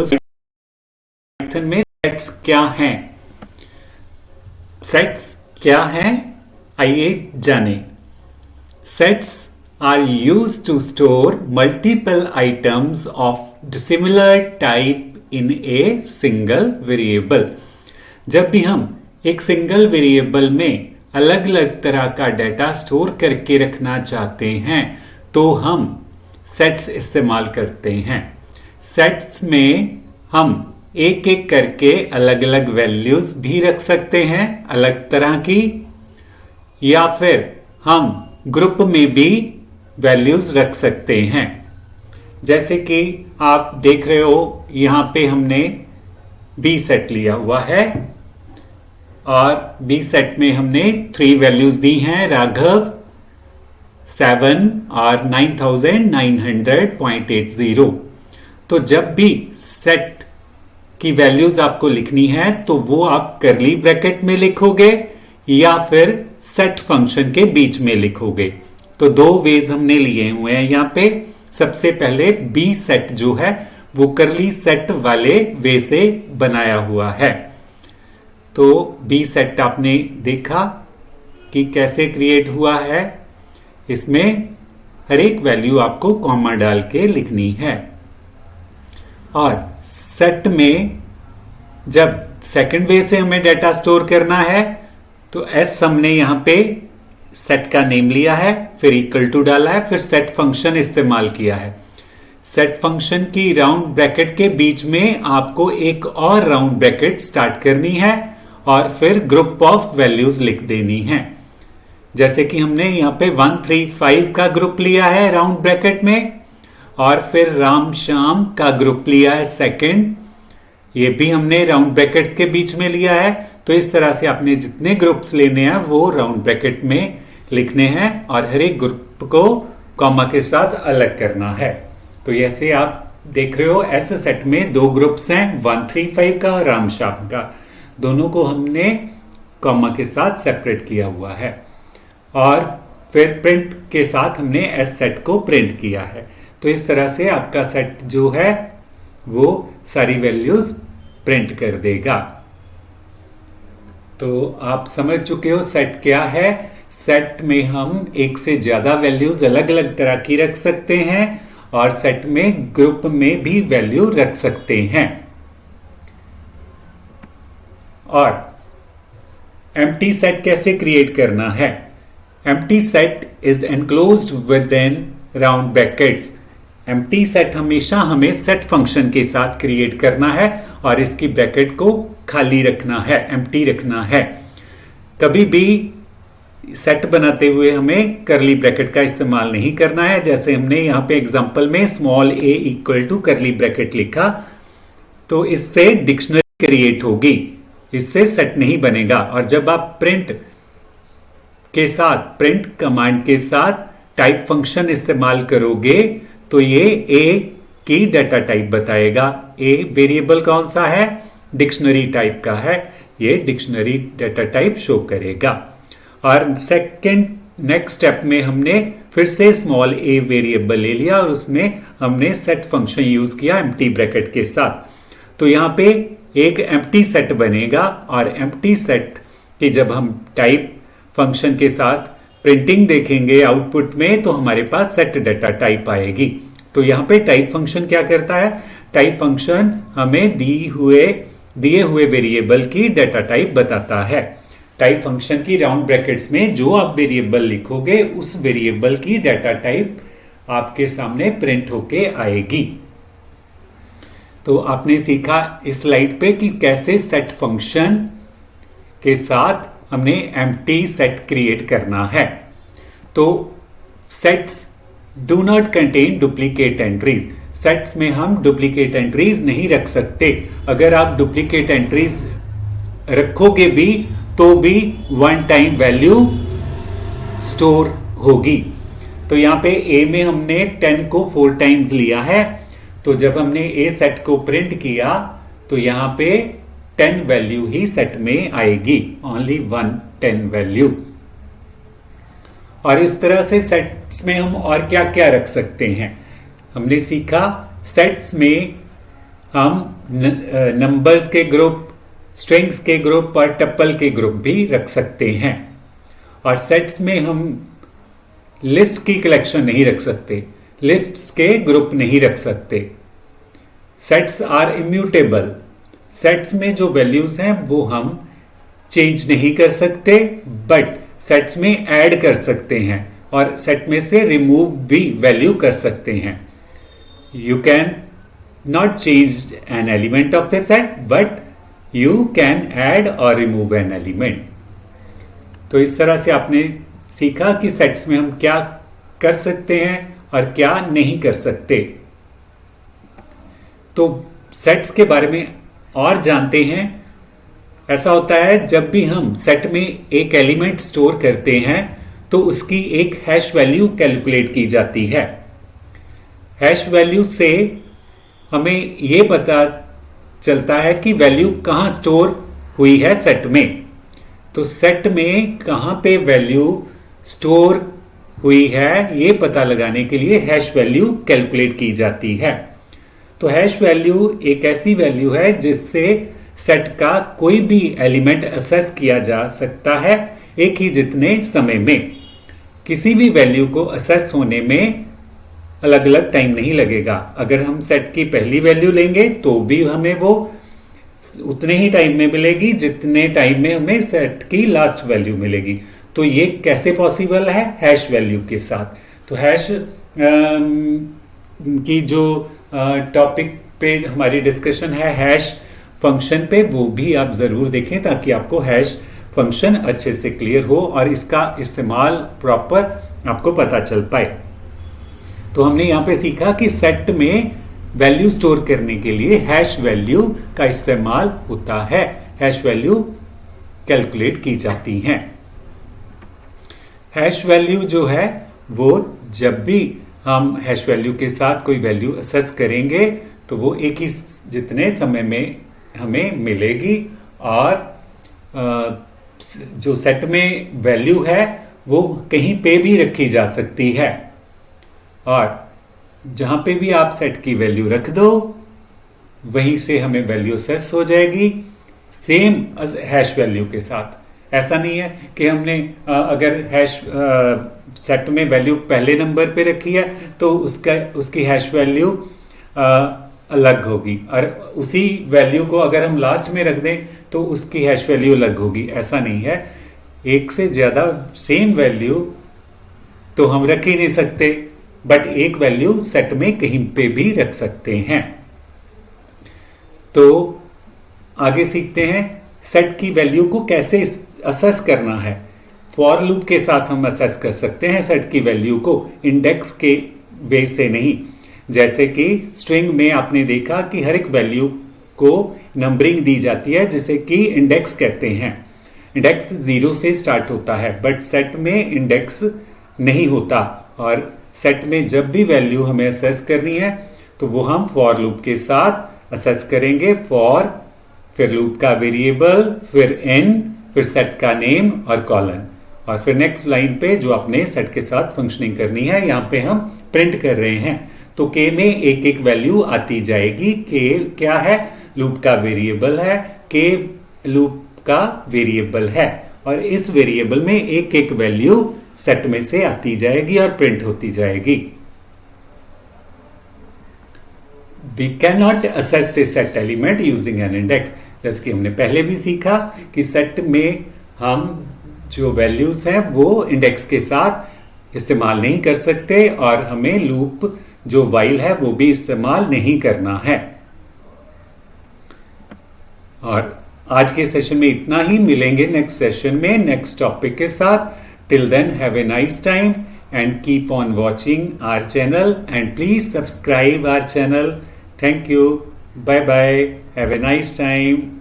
Python में sets क्या हैं? सेट्स क्या हैं आइए जानें। Sets are used to store multiple items of dissimilar type in a single variable। जब भी हम एक सिंगल वेरिएबल में अलग अलग तरह का डाटा स्टोर करके रखना चाहते हैं तो हम सेट्स इस्तेमाल करते हैं। सेट्स में हम एक एक करके अलग अलग वैल्यूज भी रख सकते हैं अलग तरह की, या फिर हम ग्रुप में भी वैल्यूज रख सकते हैं। जैसे कि आप देख रहे हो यहां पे हमने बी सेट लिया हुआ है और बी सेट में हमने 3 वैल्यूज दी हैं, राघव, 7 और 9900.80। तो जब भी सेट की वैल्यूज आपको लिखनी है तो वो आप कर्ली ब्रैकेट में लिखोगे या फिर सेट फंक्शन के बीच में लिखोगे। तो 2 वेज हमने लिए हुए हैं यहां पे। सबसे पहले बी सेट जो है वो कर्ली सेट वाले वे से बनाया हुआ है। तो बी सेट आपने देखा कि कैसे क्रिएट हुआ है। इसमें हर एक वैल्यू आपको कॉमा डाल के लिखनी है। और सेट में जब सेकंड वे से हमें डाटा स्टोर करना है तो एस हमने यहां पे सेट का नेम लिया है, फिर इक्वल टू डाला है, फिर सेट फंक्शन इस्तेमाल किया है। सेट फंक्शन की राउंड ब्रैकेट के बीच में आपको एक और राउंड ब्रैकेट स्टार्ट करनी है और फिर ग्रुप ऑफ वैल्यूज लिख देनी है। जैसे कि हमने यहाँ पे 135 का ग्रुप लिया है राउंड ब्रैकेट में, और फिर राम श्याम का ग्रुप लिया है सेकंड, ये भी हमने राउंड ब्रैकेट्स के बीच में लिया है। तो इस तरह से आपने जितने ग्रुप्स लेने हैं वो राउंड ब्रैकेट में लिखने हैं और हर एक ग्रुप को कॉमा के साथ अलग करना है। तो ऐसे आप देख रहे हो एस सेट में 2 ग्रुप्स हैं, 135 का और राम श्याम का। दोनों को हमने कॉमा के साथ सेपरेट किया हुआ है और फिर प्रिंट के साथ हमने एस सेट को प्रिंट किया है। तो इस तरह से आपका सेट जो है वो सारी वैल्यूज प्रिंट कर देगा। तो आप समझ चुके हो सेट क्या है। सेट में हम एक से ज्यादा वैल्यूज अलग अलग तरह की रख सकते हैं और सेट में ग्रुप में भी वैल्यू रख सकते हैं। और एम्प्टी सेट कैसे क्रिएट करना है? Empty set is enclosed with in round brackets. Empty set हमेशा हमें सेट फंक्शन के साथ क्रिएट करना है और इसकी ब्रैकेट को खाली रखना है, एम्प्टी रखना है। कभी भी सेट बनाते हुए हमें कर्ली ब्रैकेट का इस्तेमाल नहीं करना है। जैसे हमने यहाँ पे एग्जांपल में small a equal to curly bracket लिखा तो इससे डिक्शनरी क्रिएट होगी, इससे सेट नहीं बनेगा। और जब आप प्रिंट कमांड के साथ टाइप फंक्शन इस्तेमाल करोगे तो ये a की डाटा टाइप बताएगा। a वेरिएबल कौन सा है? डिक्शनरी टाइप का है, ये डिक्शनरी डाटा टाइप शो करेगा। और नेक्स्ट स्टेप में हमने फिर से स्मॉल a वेरिएबल ले लिया और उसमें हमने सेट फंक्शन यूज किया एम्प्टी ब्रैकेट के साथ। तो यहाँ पे एक एम्प्टी सेट बनेगा और एम्प्टी सेट की जब हम टाइप फंक्शन के साथ प्रिंटिंग देखेंगे आउटपुट में तो हमारे पास सेट डाटा टाइप आएगी। तो यहाँ पे टाइप फंक्शन क्या करता है? टाइप फंक्शन हमें दिए हुए वेरिएबल की डाटा टाइप बताता है। टाइप फंक्शन की राउंड ब्रैकेट्स में जो आप वेरिएबल लिखोगे उस वेरिएबल की डाटा टाइप आपके सामने प्रिंट होके आएगी। तो आपने सीखा इस स्लाइड पे कि कैसे सेट फंक्शन के साथ हमने एम्प्टी सेट क्रिएट करना है। तो sets do not contain duplicate entries. Sets में हम डुप्लीकेट एंट्रीज नहीं रख सकते। अगर आप डुप्लीकेट एंट्रीज रखोगे भी तो भी वन टाइम वैल्यू स्टोर होगी। तो यहां पे ए में हमने 10 को 4 टाइम्स लिया है। तो जब हमने ए सेट को प्रिंट किया तो यहां पे 10 वैल्यू ही सेट में आएगी, ओनली 1 10 वैल्यू। और इस तरह से सेट्स में हम और क्या क्या रख सकते हैं हमने सीखा। सेट्स में हम नंबर्स के ग्रुप, स्ट्रिंग्स के ग्रुप और टप्पल के ग्रुप भी रख सकते हैं। और सेट्स में हम लिस्ट की कलेक्शन नहीं रख सकते, लिस्ट्स के ग्रुप नहीं रख सकते। सेट्स आर इम्यूटेबल, सेट्स में जो वैल्यूज हैं वो हम चेंज नहीं कर सकते, बट सेट्स में ऐड कर सकते हैं और सेट में से रिमूव भी वैल्यू कर सकते हैं। You can not change an element of A set, but you can add और रिमूव एन एलिमेंट। तो इस तरह से आपने सीखा कि सेट्स में हम क्या कर सकते हैं और क्या नहीं कर सकते। तो सेट्स के बारे में और जानते हैं। ऐसा होता है जब भी हम सेट में एक एलिमेंट स्टोर करते हैं तो उसकी एक हैश वैल्यू कैलकुलेट की जाती है। हैश वैल्यू से हमें यह पता चलता है कि वैल्यू कहां स्टोर हुई है सेट में। तो सेट में कहां पे वैल्यू स्टोर हुई है ये पता लगाने के लिए हैश वैल्यू कैलकुलेट की जाती है। तो हैश वैल्यू एक ऐसी वैल्यू है जिससे सेट का कोई भी एलिमेंट असेस किया जा सकता है एक ही जितने समय में। किसी भी वैल्यू को असेस होने में अलग अलग टाइम नहीं लगेगा। अगर हम सेट की पहली वैल्यू लेंगे तो भी हमें वो उतने ही टाइम में मिलेगी जितने टाइम में हमें सेट की लास्ट वैल्यू मिलेगी। तो ये कैसे पॉसिबल है? हैश वैल्यू के साथ। तो हैश की जो टॉपिक पे हमारी डिस्कशन है हैश फंक्शन पे, वो भी आप जरूर देखें ताकि आपको हैश फंक्शन अच्छे से क्लियर हो और इसका इस्तेमाल प्रॉपर आपको पता चल पाए। तो हमने यहां पे सीखा कि सेट में वैल्यू स्टोर करने के लिए हैश वैल्यू का इस्तेमाल होता है। हैश वैल्यू कैलकुलेट की जाती हैं। हैश वैल्यू जो है वो जब भी हम हैश वैल्यू के साथ कोई वैल्यू असेस करेंगे तो वो एक ही जितने समय में हमें मिलेगी और जो सेट में वैल्यू है वो कहीं पे भी रखी जा सकती है और जहां पे भी आप सेट की वैल्यू रख दो वहीं से हमें वैल्यू असेस हो जाएगी सेम हैश वैल्यू के साथ। ऐसा नहीं है कि हमने अगर हैश सेट में वैल्यू पहले नंबर पे रखी है तो उसकी हैश वैल्यू अलग होगी और उसी वैल्यू को अगर हम लास्ट में रख दें तो उसकी हैश वैल्यू अलग होगी। ऐसा नहीं है, एक से ज्यादा सेम वैल्यू तो हम रख ही नहीं सकते, बट एक वैल्यू सेट में कहीं पे भी रख सकते हैं। तो आगे सीखते हैं सेट की वैल्यू को कैसे असेस करना है। फॉर लूप के साथ हम असेस कर सकते हैं सेट की वैल्यू को, इंडेक्स के वे से नहीं। जैसे कि स्ट्रिंग में आपने देखा कि हर एक वैल्यू को नंबरिंग दी जाती है जिसे कि इंडेक्स कहते हैं। इंडेक्स 0 से स्टार्ट होता है बट सेट में इंडेक्स नहीं होता और सेट में जब भी वैल्यू हमें असेस करनी है तो वो हम फॉर लूप के साथ असेस करेंगे। फॉर, फिर लूप का वेरिएबल, फिर n, फिर सेट का नेम और कॉलन और फिर नेक्स्ट लाइन पे जो अपने सेट के साथ फंक्शनिंग करनी है यहाँ पे हम प्रिंट कर रहे हैं। तो k में एक एक वैल्यू आती जाएगी। k क्या है? लूप का वेरिएबल है। k लूप का वेरिएबल है और इस वेरिएबल में एक एक वैल्यू सेट में से आती जाएगी और प्रिंट होती जाएगी। We cannot assess a set element using an index। जैसे कि हमने पहले भी सीखा कि सेट में हम जो वैल्यूज हैं वो इंडेक्स के साथ इस्तेमाल नहीं कर सकते और हमें लूप जो वाइल है वो भी इस्तेमाल नहीं करना है। और आज के सेशन में इतना ही, मिलेंगे नेक्स्ट सेशन में नेक्स्ट टॉपिक के साथ। Till then have a nice time and keep on watching our channel and please subscribe our channel. Thank you. Bye bye. Have a nice time.